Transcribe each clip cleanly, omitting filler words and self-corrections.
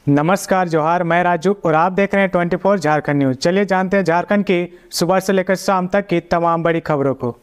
नमस्कार जोहार, मैं राजू और आप देख रहे हैं 24 झारखंड न्यूज। चलिए जानते हैं झारखंड की सुबह से लेकर शाम तक की तमाम बड़ी खबरों को।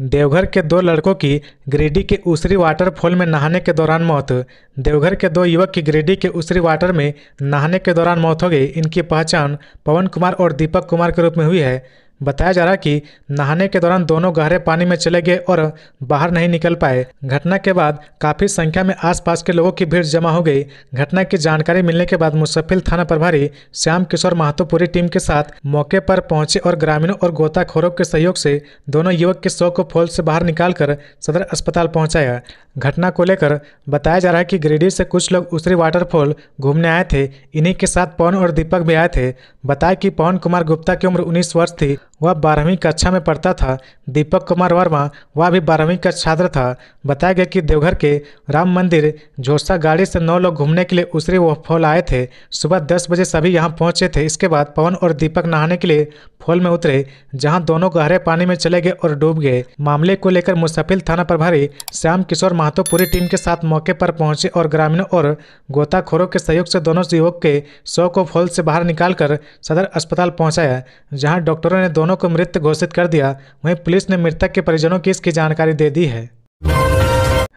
देवघर के दो लड़कों की गिरिडीह के उसरी वाटरफॉल में नहाने के दौरान मौत। देवघर के दो युवक की गिरिडीह के उसरी वाटर में नहाने के दौरान मौत हो गई। इनकी पहचान पवन कुमार और दीपक कुमार के रूप में हुई है। बताया जा रहा है कि नहाने के दौरान दोनों गहरे पानी में चले गए और बाहर नहीं निकल पाए। घटना के बाद काफी संख्या में आसपास के लोगों की भीड़ जमा हो गई। घटना की जानकारी मिलने के बाद मुसफ्फिल थाना प्रभारी श्याम किशोर महतो पूरी टीम के साथ मौके पर पहुंचे और ग्रामीणों और गोताखोरों के सहयोग से दोनों युवक के शव को फॉल से बाहर निकालकर सदर अस्पताल पहुंचाया। घटना को लेकर बताया जा रहा है कि गिरिडीह से कुछ लोग उसरी वाटरफॉल घूमने आए थे। इन्हीं के साथ पवन और दीपक भी आए थे। बताया कि पवन कुमार गुप्ता की उम्र 19 वर्ष थी, वह 12वीं कक्षा में पढ़ता था। दीपक कुमार वर्मा वह भी 12वीं का छात्र था। बताया गया कि देवघर के राम मंदिर झोसा गाड़ी से 9 लोग घूमने के लिए उसरी फॉल आए थे। सुबह 10 बजे सभी यहां पहुंचे थे। इसके बाद पवन और दीपक नहाने के लिए फॉल में उतरे, जहां दोनों गहरे पानी में चले गए और डूब गए। मामले को लेकर मुसफ्फिल थाना प्रभारी श्याम किशोर महतो पूरी टीम के साथ मौके पर पहुंचे और ग्रामीणों और गोताखोरों के सहयोग से दोनों युवक के शव को फॉल से बाहर निकालकर सदर अस्पताल पहुंचाया, जहां डॉक्टरों ने दोनों को मृत घोषित कर दिया। वहीं पुलिस ने मृतक के परिजनों की इसकी जानकारी दे दी है।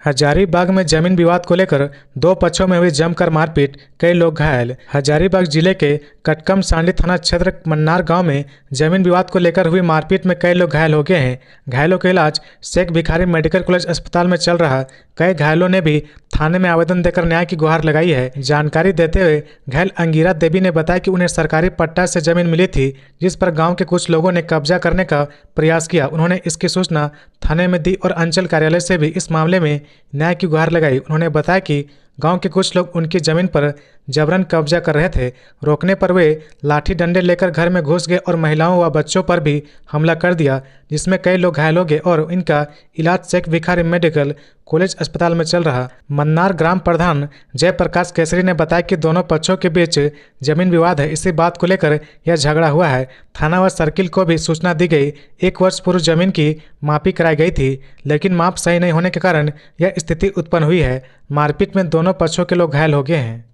हजारीबाग में जमीन विवाद को लेकर दो पक्षों में हुई जमकर मारपीट, कई लोग घायल। हजारीबाग जिले के कटकम सांडी थाना क्षेत्र मन्नार गांव में जमीन विवाद को लेकर हुई मारपीट में कई लोग घायल हो गए हैं। घायलों का इलाज शेख भिखारी मेडिकल कॉलेज अस्पताल में चल रहा। कई घायलों ने भी थाने में आवेदन देकर न्याय की गुहार लगाई है। जानकारी देते हुए घायल अंगीरा देवी ने बताया कि उन्हें सरकारी पट्टा से जमीन मिली थी, जिस पर गांव के कुछ लोगों ने कब्जा करने का प्रयास किया। उन्होंने इसकी सूचना थाने में दी और अंचल कार्यालय से भी इस मामले में न्याय की गुहार लगाई। उन्होंने बताया कि गांव के कुछ लोग उनकी जमीन पर जबरन कब्जा कर रहे थे। रोकने पर वे लाठी डंडे लेकर घर में घुस गए और महिलाओं व बच्चों पर भी हमला कर दिया, जिसमें कई लोग घायल हो गए और इनका इलाज शेख भिखारी मेडिकल कॉलेज अस्पताल में चल रहा। मन्नार ग्राम प्रधान जयप्रकाश केसरी ने बताया कि दोनों पक्षों के बीच जमीन विवाद है। इसी बात को लेकर यह झगड़ा हुआ है। थाना व सर्किल को भी सूचना दी गई। 1 वर्ष पूर्व जमीन की मापी कराई गई थी, लेकिन माप सही नहीं होने के कारण यह स्थिति उत्पन्न हुई है। मारपीट में दोनों पक्षों के लोग घायल हो गए हैं।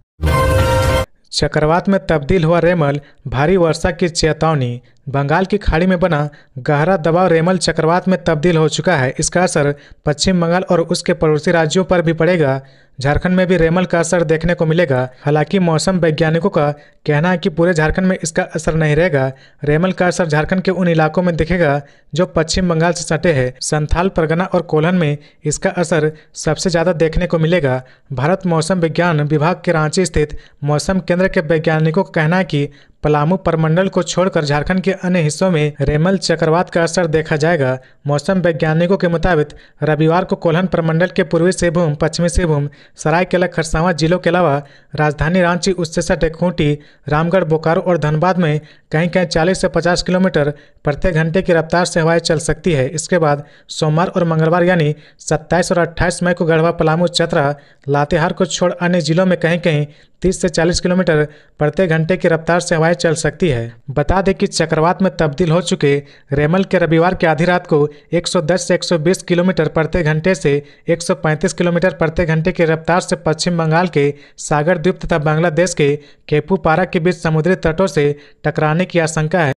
चक्रवात में तब्दील हुआ रेमल, भारी वर्षा की चेतावनी। बंगाल की खाड़ी में बना गहरा दबाव रेमल चक्रवात में तब्दील हो चुका है। इसका असर पश्चिम बंगाल और उसके पड़ोसी राज्यों पर भी पड़ेगा। झारखंड में भी रेमल का असर देखने को मिलेगा। हालांकि मौसम वैज्ञानिकों का कहना है कि पूरे झारखंड में इसका असर नहीं रहेगा। रेमल का असर झारखंड के उन इलाकों में दिखेगा जो पश्चिम बंगाल से सटे हैं। संथाल परगना और कोल्हन में इसका असर सबसे ज़्यादा देखने को मिलेगा। भारत मौसम विज्ञान विभाग के रांची स्थित मौसम केंद्र के वैज्ञानिकों का कहना है कि पलामू परमंडल को छोड़कर झारखंड के अन्य हिस्सों में रेमल चक्रवात का असर देखा जाएगा। मौसम वैज्ञानिकों के मुताबिक रविवार को कोल्हन प्रमंडल के पूर्वी सिंहभूम, पश्चिमी सिंहभूम, सरायकेला खरसावां जिलों के अलावा राजधानी रांची, उससे सटे खूंटी, रामगढ़, बोकारो और धनबाद में कहीं कहीं 40 से 50 किलोमीटर प्रति घंटे की रफ्तार से हवाएं चल सकती है। इसके बाद सोमवार और मंगलवार यानी 27 और 28 मई को गढ़वा, पलामू, चतरा, लातेहार को छोड़ अन्य जिलों में कहीं कहीं 30 से 40 किलोमीटर प्रति घंटे की रफ्तार से हवाएं चल सकती है। बता दें कि चक्रवात में तब्दील हो चुके रेमल के रविवार की आधी रात को 110 से 120 किलोमीटर प्रति घंटे से 135 किलोमीटर प्रति घंटे की रफ्तार से पश्चिम बंगाल के सागर द्वीप तथा बांग्लादेश के केपुपारा के बीच समुद्री तटों से टकराने की आशंका है।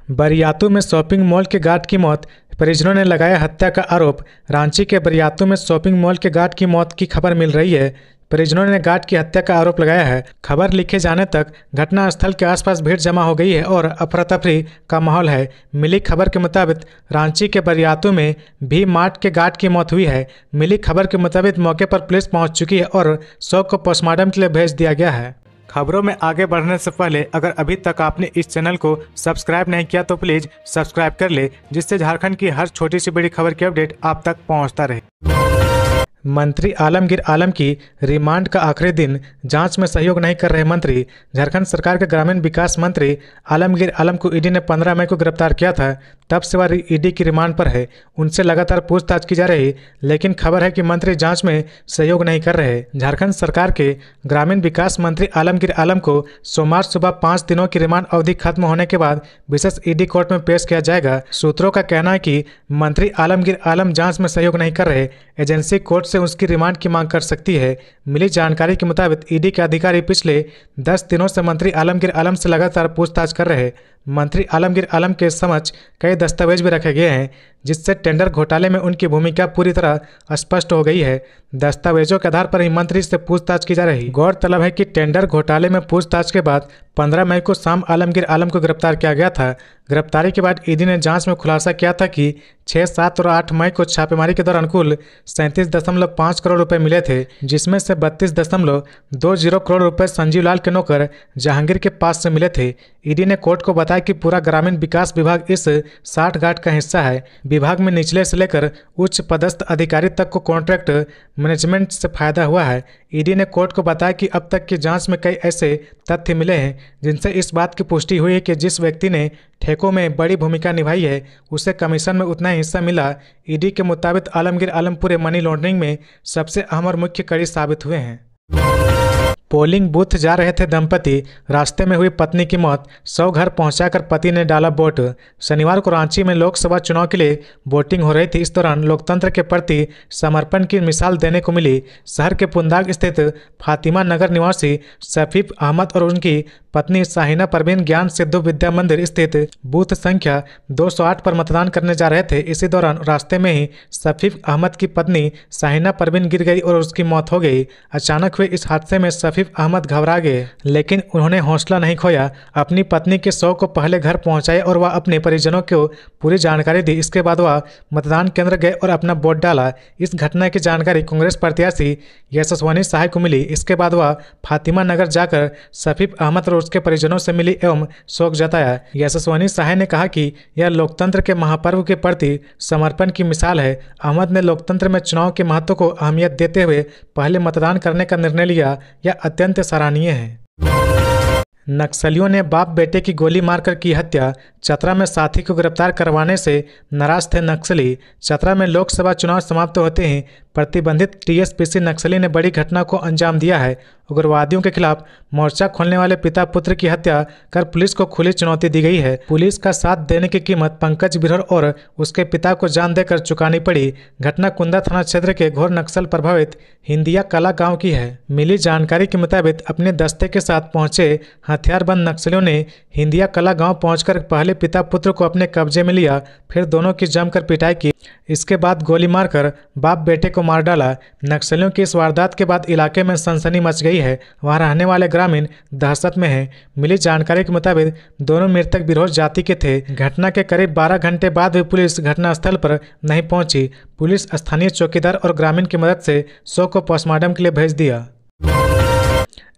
बरियातू में शॉपिंग मॉल के गार्ड की मौत, परिजनों ने लगाया हत्या का आरोप। रांची के बरियातू में शॉपिंग मॉल के गार्ड की मौत की खबर मिल रही है। परिजनों ने गार्ड की हत्या का आरोप लगाया है। खबर लिखे जाने तक घटनास्थल के आसपास भीड़ जमा हो गई है और अफरा तफरी का माहौल है। मिली खबर के मुताबिक रांची के बरियातू में भी मार्ट के गार्ड की मौत हुई है। मिली खबर के मुताबिक मौके पर पुलिस पहुंच चुकी है और शव को पोस्टमार्टम के लिए भेज दिया गया है। खबरों में आगे बढ़ने से पहले अगर अभी तक आपने इस चैनल को सब्सक्राइब नहीं किया तो प्लीज सब्सक्राइब कर ले, जिससे झारखंड की हर छोटी सी बड़ी खबर की अपडेट आप तक पहुंचता रहे। मंत्री आलमगीर आलम की रिमांड का आखिरी दिन, जांच में सहयोग नहीं कर रहे मंत्री। झारखंड सरकार के ग्रामीण विकास मंत्री आलमगीर आलम को ईडी ने 15 मई को गिरफ्तार किया था। तब से वह ईडी की रिमांड पर है। उनसे लगातार पूछताछ की जा रही, लेकिन खबर है कि मंत्री जांच में सहयोग नहीं कर रहे। झारखंड सरकार के ग्रामीण विकास मंत्री आलमगीर आलम को सोमवार सुबह 5 दिनों की रिमांड अवधि खत्म होने के बाद विशेष ईडी कोर्ट में पेश किया जाएगा। सूत्रों का कहना है कि मंत्री आलमगीर आलम जांच में सहयोग नहीं कर रहे। एजेंसी कोर्ट से उसकी रिमांड की मांग कर सकती है। मिली जानकारी के मुताबिक ईडी के अधिकारी पिछले 10 दिनों से मंत्री आलमगीर आलम से लगातार पूछताछ कर रहे। मंत्री आलमगीर आलम के समक्ष कई दस्तावेज भी रखे गए हैं, जिससे टेंडर घोटाले में उनकी भूमिका पूरी तरह स्पष्ट हो गई है। दस्तावेजों के आधार पर ही मंत्री से पूछताछ की जा रही। गौरतलब है कि टेंडर घोटाले में पूछताछ के बाद 15 मई को शाम आलमगीर आलम को गिरफ्तार किया गया था। गिरफ्तारी के बाद ईडी ने जांच में खुलासा किया था कि 6, 7 और 8 मई को छापेमारी के दौरान कुल 37.5 करोड़ रुपए मिले थे, जिसमें से 32.20 करोड़ रुपए संजीव लाल के नौकर जहांगीर के पास से मिले थे। ईडी ने कोर्ट को बताया कि पूरा ग्रामीण विकास विभाग इस साठगांठ का हिस्सा है। विभाग में निचले से लेकर उच्च पदस्थ अधिकारी तक को कॉन्ट्रैक्ट मैनेजमेंट से फायदा हुआ है। ईडी ने कोर्ट को बताया कि अब तक की जांच में कई ऐसे तथ्य मिले हैं जिनसे इस बात की पुष्टि हुई है कि जिस व्यक्ति ने ठेकों में बड़ी भूमिका निभाई है उसे कमीशन में उतना हिस्सा मिला। ईडी के मुताबिक आलमगीर आलम पूरे मनी लॉन्ड्रिंग में सबसे अहम और मुख्य कड़ी साबित हुए हैं। पोलिंग बूथ जा रहे थे दंपति, रास्ते में हुई पत्नी की मौत, 100 घर पहुंचाकर पति ने डाला वोट। शनिवार को रांची में लोकसभा चुनाव के लिए वोटिंग हो रही थी। इस दौरान लोकतंत्र के प्रति समर्पण की मिसाल देने को मिली। शहर के पुंदाग स्थित फातिमा नगर निवासी सफीफ अहमद और उनकी पत्नी शाहीना परवीन ज्ञान सिद्धू विद्या मंदिर स्थित बूथ संख्या 208 पर मतदान करने जा रहे थे। इसी दौरान रास्ते में ही सफीफ अहमद की पत्नी शाहीना परवीन गिर गई और उसकी मौत हो गई। अचानक हुए इस हादसे में सफीफ अहमद घबरा गए, लेकिन उन्होंने हौसला नहीं खोया। अपनी पत्नी के शव को पहले घर पहुंचाए और वह अपने परिजनों को पूरी जानकारी दी। इसके बाद वह मतदान केंद्र गए और अपना वोट डाला। इस घटना की जानकारी कांग्रेस प्रत्याशी यशस्वनी शाह को मिली। इसके बाद वह फातिमा नगर जाकर सफीफ अहमद और उसके परिजनों से मिली एवं शोक जताया। यशस्वनी शाह ने कहा कि यह लोकतंत्र के महापर्व के प्रति समर्पण की मिसाल है। अहमद ने लोकतंत्र में चुनाव के महत्व को अहमियत देते हुए पहले मतदान करने का निर्णय लिया। यह अत्यंत सराहनीय है। नक्सलियों ने बाप बेटे की गोली मारकर की हत्या, चतरा में साथी को गिरफ्तार करवाने से नाराज थे नक्सली। चतरा में लोकसभा चुनाव समाप्त होते ही प्रतिबंधित टीएसपीसी नक्सली ने बड़ी घटना को अंजाम दिया है। उग्रवादियों के खिलाफ मोर्चा खोलने वाले पिता पुत्र की हत्या कर पुलिस को खुली चुनौती दी गई है। पुलिस का साथ देने की कीमत पंकज बिरहर और उसके पिता को जान देकर चुकानी पड़ी। घटना कुंदा थाना क्षेत्र के घोर नक्सल प्रभावित हिंदिया कला गांव की है। मिली जानकारी के मुताबिक अपने दस्ते के साथ पहुंचे हथियारबंद नक्सलियों ने हिंदिया कला गांव पहुंचकर पहले पिता पुत्र को अपने कब्जे में लिया, फिर दोनों की जमकर पिटाई की। इसके बाद गोली मारकर बाप बेटे को मार डाला। नक्सलियों की इस वारदात के बाद इलाके में सनसनी मच गई है। वहां रहने वाले ग्रामीण दहशत में हैं। मिली जानकारी के मुताबिक दोनों मृतक बिरहोर जाति के थे। घटना के करीब 12 घंटे बाद भी पुलिस घटनास्थल पर नहीं पहुंची। पुलिस स्थानीय चौकीदार और ग्रामीण की मदद से शव को पोस्टमार्टम के लिए भेज दिया।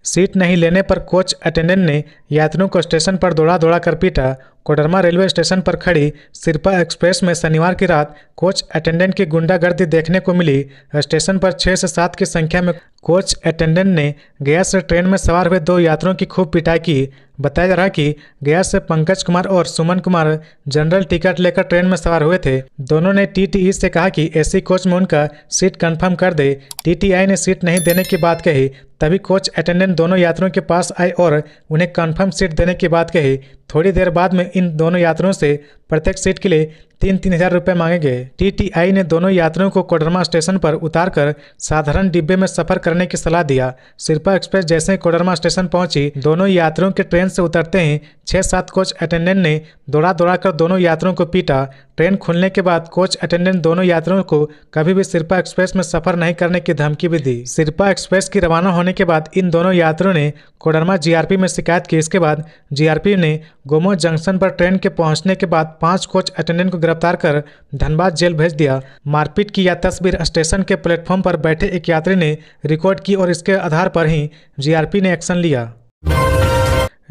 सीट नहीं लेने पर कोच अटेंडेंट ने यात्रियों को स्टेशन पर दौड़ा कर पीटा। कोडरमा रेलवे स्टेशन पर खड़ी सिरपा एक्सप्रेस में शनिवार की रात कोच अटेंडेंट की गुंडागर्दी देखने को मिली। स्टेशन पर 6 से 7 की संख्या में कोच अटेंडेंट ने गया से ट्रेन में सवार हुए 2 यात्रियों की खूब पिटाई की। बताया जा रहा है कि गया से पंकज कुमार और सुमन कुमार जनरल टिकट लेकर ट्रेन में सवार हुए थे। दोनों ने टीटीई से कहा कि एसी कोच में उनका सीट कंफर्म कर दे। टीटीआई ने सीट नहीं देने की बात कही। तभी कोच अटेंडेंट दोनों यात्रियों के पास आए और उन्हें कंफर्म सीट देने की बात कही। थोड़ी देर बाद में इन दोनों यात्रियों से प्रत्येक सीट के लिए 3-3 हज़ार रुपये मांगे गए। टीटीआई ने दोनों यात्रियों को कोडरमा स्टेशन पर उतारकर साधारण डिब्बे में सफर करने की सलाह दिया। सिरपा एक्सप्रेस जैसे ही कोडरमा स्टेशन पहुंची, दोनों यात्रियों के ट्रेन से उतरते ही 6-7 कोच अटेंडेंट ने दौड़ा कर दोनों यात्रियों को पीटा। ट्रेन खुलने के बाद कोच अटेंडेंट दोनों यात्रियों को कभी भी सिरपा एक्सप्रेस में सफर नहीं करने की धमकी भी दी। सिरपा एक्सप्रेस की रवाना होने के बाद इन दोनों यात्रियों ने कोडरमा जीआरपी में शिकायत की। इसके बाद जीआरपी ने गोमो जंक्शन पर ट्रेन के पहुंचने के बाद 5 कोच अटेंडेंट को गिरफ्तार कर धनबाद जेल भेज दिया। मारपीट की यह तस्वीर स्टेशन के प्लेटफॉर्म पर बैठे एक यात्री ने रिकॉर्ड की और इसके आधार पर ही जीआरपी ने एक्शन लिया।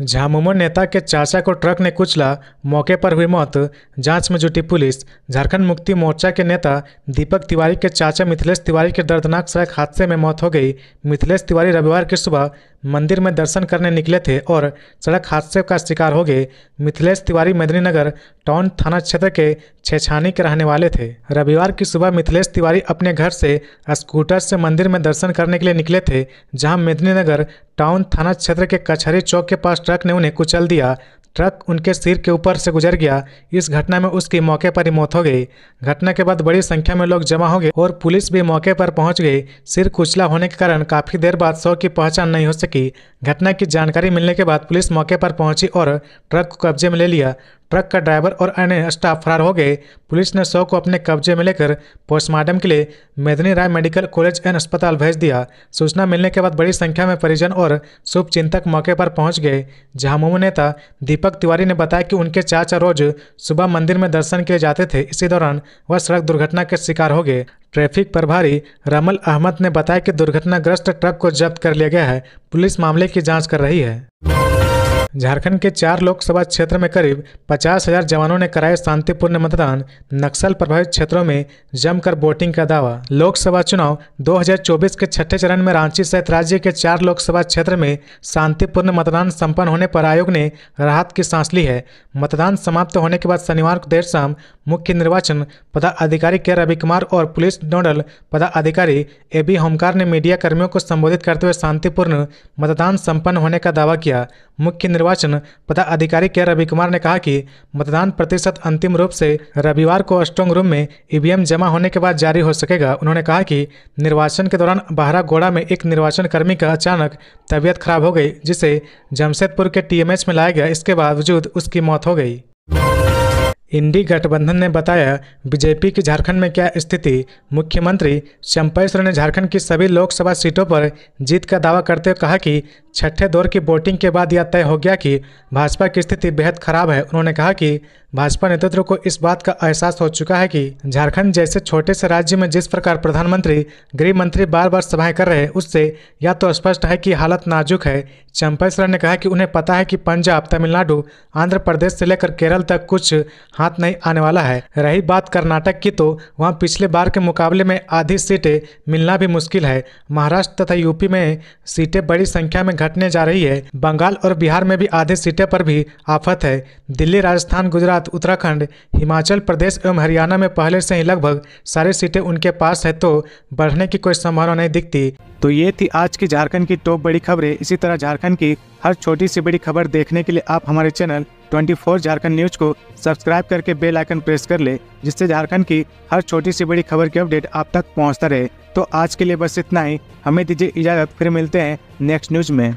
झामुमो नेता के चाचा को ट्रक ने कुचला, मौके पर हुई मौत, जांच में जुटी पुलिस। झारखंड मुक्ति मोर्चा के नेता दीपक तिवारी के चाचा मिथिलेश तिवारी के दर्दनाक सड़क हादसे में मौत हो गई। मिथिलेश तिवारी रविवार की सुबह मंदिर में दर्शन करने निकले थे और सड़क हादसे का शिकार हो गए। मिथिलेश तिवारी मेदिनीनगर टाउन थाना क्षेत्र के छेछानी के रहने वाले थे। रविवार की सुबह मिथिलेश तिवारी अपने घर से स्कूटर से मंदिर में दर्शन करने के लिए निकले थे, जहां मेदिनीनगर टाउन थाना क्षेत्र के कचहरी चौक के पास ट्रक ने उन्हें कुचल दिया। ट्रक उनके सिर के ऊपर से गुजर गया। इस घटना में उसकी मौके पर ही मौत हो गई। घटना के बाद बड़ी संख्या में लोग जमा हो गए और पुलिस भी मौके पर पहुंच गई। सिर कुचला होने के कारण काफी देर बाद शव की पहचान नहीं हो सकी। घटना की जानकारी मिलने के बाद पुलिस मौके पर पहुंची और ट्रक को कब्जे में ले लिया। ट्रक का ड्राइवर और अन्य स्टाफ फरार हो गए। पुलिस ने शव को अपने कब्जे में लेकर पोस्टमार्टम के लिए मेदिनी राय मेडिकल कॉलेज एंड अस्पताल भेज दिया। सूचना मिलने के बाद बड़ी संख्या में परिजन और शुभचिंतक मौके पर पहुंच गए। झामुमो नेता दीपक तिवारी ने बताया कि उनके चाचा रोज सुबह मंदिर में दर्शन के लिए जाते थे। इसी दौरान वह सड़क दुर्घटना के शिकार हो गए। ट्रैफिक प्रभारी रमल अहमद ने बताया कि दुर्घटनाग्रस्त ट्रक को जब्त कर लिया गया है। पुलिस मामले की जांच कर रही है। झारखंड के 4 लोकसभा क्षेत्र में करीब 50,000 जवानों ने कराए शांतिपूर्ण मतदान। नक्सल प्रभावित क्षेत्रों में जमकर वोटिंग का दावा। लोकसभा चुनाव 2024 के छठे चरण में रांची सहित राज्य के 4 लोकसभा क्षेत्र में शांतिपूर्ण मतदान संपन्न होने पर आयोग ने राहत की सांस ली है। मतदान समाप्त होने के बाद शनिवार को देर शाम मुख्य निर्वाचन पदाधिकारी के रवि कुमार और पुलिस नोडल पदाधिकारी AB होमकार ने मीडिया कर्मियों को संबोधित करते हुए शांतिपूर्ण मतदान संपन्न होने का दावा किया। मुख्य निर्वाचन पदाधिकारी के रवि कुमार ने कहा कि मतदान प्रतिशत अंतिम रूप से रविवार को स्ट्रांग रूम में EVM जमा होने के बाद जारी हो सकेगा। उन्होंने कहा कि निर्वाचन के दौरान बहरागोड़ा में एक निर्वाचन कर्मी का अचानक तबीयत खराब हो गई, जिसे जमशेदपुर के TMH में लाया गया। इसके बावजूद उसकी मौत हो गई। इंडी गठबंधन ने बताया बीजेपी की झारखंड में क्या स्थिति। मुख्यमंत्री चंपई सोरेन ने झारखंड की सभी लोकसभा सीटों पर जीत का दावा करते हुए कहा कि छठे दौर की वोटिंग के बाद यह तय हो गया कि भाजपा की स्थिति बेहद खराब है। उन्होंने कहा कि भाजपा नेतृत्व को इस बात का एहसास हो चुका है कि झारखंड जैसे छोटे से राज्य में जिस प्रकार प्रधानमंत्री गृह मंत्री बार बार सभाएं कर रहे हैं, उससे यह तो स्पष्ट है कि हालत नाजुक है। चंपई सोरेन ने कहा कि उन्हें पता है कि पंजाब, तमिलनाडु, आंध्र प्रदेश से लेकर केरल तक कुछ हाथ नहीं आने वाला है। रही बात कर्नाटक की, तो वहाँ पिछले बार के मुकाबले में आधी सीटें मिलना भी मुश्किल है। महाराष्ट्र तथा यूपी में सीटें बड़ी संख्या में घटने जा रही है। बंगाल और बिहार में भी आधी सीटें पर भी आफत है। दिल्ली, राजस्थान, गुजरात, उत्तराखंड, हिमाचल प्रदेश एवं हरियाणा में पहले से ही लगभग सारी सीटें उनके पास है, तो बढ़ने की कोई संभावना नहीं दिखती। तो ये थी आज की झारखंड की टॉप बड़ी खबरें। इसी तरह झारखंड की हर छोटी सी बड़ी खबर देखने के लिए आप हमारे चैनल 24 झारखंड न्यूज को सब्सक्राइब करके बेल आइकन प्रेस कर ले, जिससे झारखंड की हर छोटी सी बड़ी खबर की अपडेट आप तक पहुंचता रहे। तो आज के लिए बस इतना ही। हमें दीजिए इजाजत, फिर मिलते हैं नेक्स्ट न्यूज में।